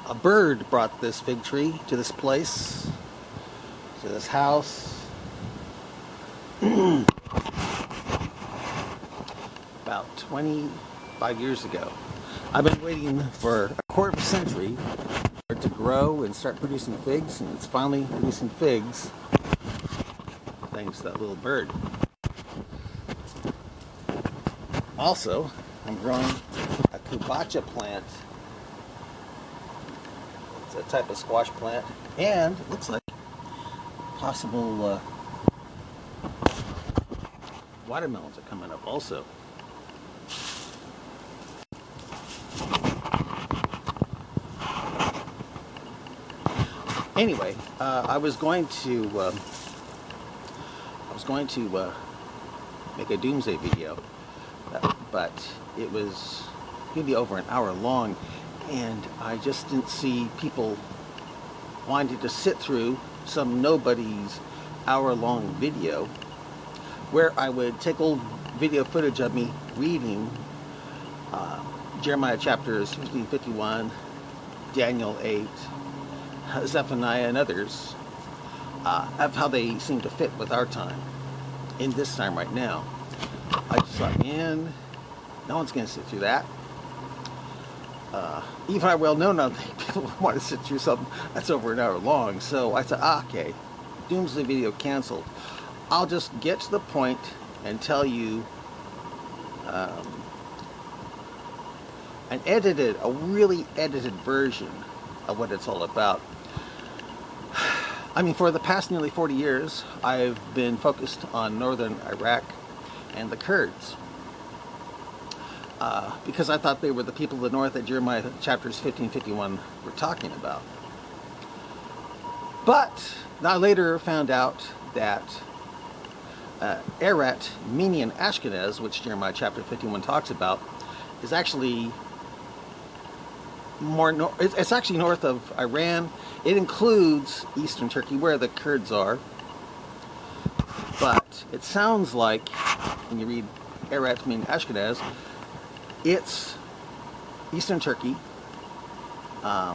A bird brought this fig tree to this place, to this house, about 25 years ago. I've been waiting for a quarter of a century for it to grow and start producing figs, and it's finally producing figs thanks to that little bird. Also, I'm growing a kubacha plant. It's a type of squash plant, and it looks like possible watermelons are coming up also. Anyway, I was going to make a Doomsday video, but it was maybe over an hour long, and I just didn't see people wanting to sit through some nobody's hour-long video where I would take old video footage of me reading Jeremiah chapters 50, 51, Daniel 8, Zephaniah, and others, of how they seem to fit with our time, in this time right now. I just thought, man, no one's going to sit through that. Even I well know now that people want to sit through something that's over an hour long. So I said, okay, Doomsday video canceled. I'll just get to the point and tell you a really edited version of what it's all about. I mean, for the past nearly 40 years, I've been focused on northern Iraq and the Kurds. Because I thought they were the people of the north that Jeremiah chapters 50 and 51 were talking about. But I later found out that Eret, Mini, Ashkenaz, which Jeremiah chapter 51 talks about, is actually it's actually north of Iran. It includes eastern Turkey, where the Kurds are. But it sounds like, when you read Eret, Mini, Ashkenaz, it's eastern Turkey,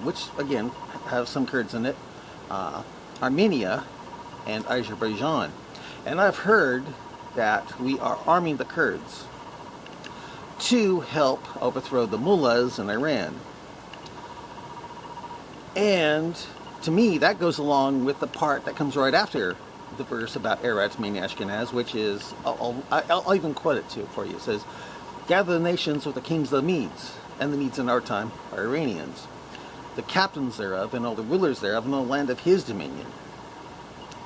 which again have some Kurds in it, Armenia, and Azerbaijan. And I've heard that we are arming the Kurds to help overthrow the mullahs in Iran. And to me, that goes along with the part that comes right after the verse about Eretz, Mini, Ashkenaz, which is, I'll even quote it for you. It says, "Gather the nations with the kings of the Medes," and the Medes in our time are Iranians, "the captains thereof, and all the rulers thereof, in the land of his dominion."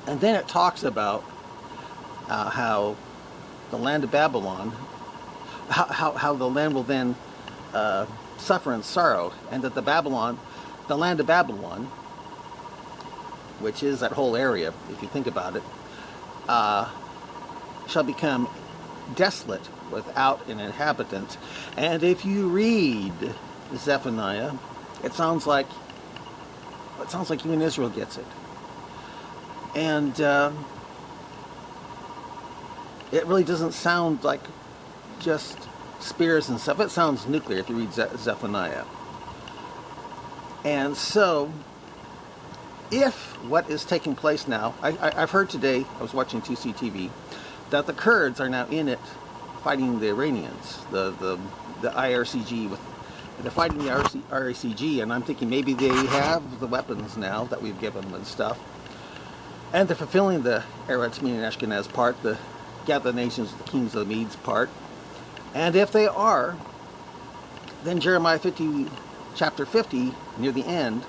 And then it talks about how the land of Babylon, how the land will then suffer in sorrow, and that the land of Babylon, which is that whole area, if you think about it, shall become desolate without an inhabitant. And if you read Zephaniah, it sounds like even Israel gets it. And it really doesn't sound like just spears and stuff. It sounds nuclear if you read Zephaniah. And so, if what is taking place now, I've heard today, I was watching TCTV, that the Kurds are now in it fighting the Iranians, the IRCG, they're fighting the IRCG, and I'm thinking maybe they have the weapons now that we've given them and stuff, and they're fulfilling the Eretz, Mini, and Ashkenaz part, the gather the nations, the kings of the Medes part. And if they are, then Jeremiah chapter 50, near the end,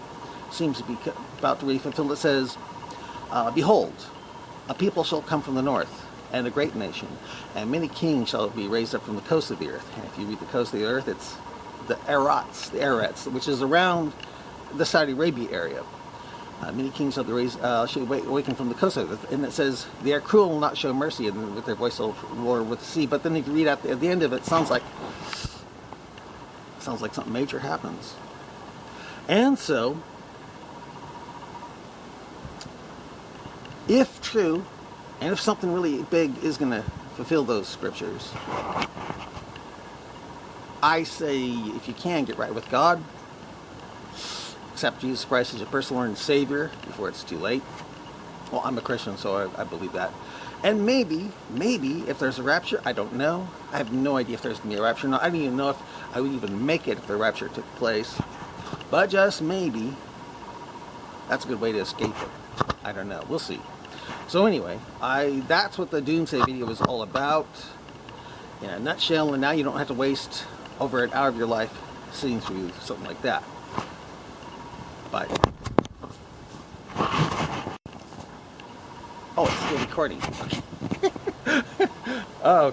seems to be about to be fulfilled. It says, "Behold, a people shall come from the north, and a great nation, and many kings shall be raised up from the coast of the earth." And if you read the coast of the earth, it's the Eretz, which is around the Saudi Arabia area. Many kings shall be raised, shall awaken from the coast of the earth. And it says, "They are cruel and will not show mercy, and with their voice will roar with the sea." But then if you read at the end of it, it sounds like something major happens. And so, if true, and if something really big is going to fulfill those scriptures, I say, if you can, get right with God. accept Jesus Christ as your personal Lord and Savior before it's too late. Well, I'm a Christian, so I believe that. And maybe, if there's a rapture, I don't know. I have no idea if there's going to be a rapture or not. I don't even know if I would even make it if the rapture took place. But just maybe, that's a good way to escape it. I don't know. We'll see. So anyway, that's what the Doomsday video was all about. In a nutshell, and now you don't have to waste over an hour of your life sitting through something like that. Bye. Oh, it's still recording. Oh.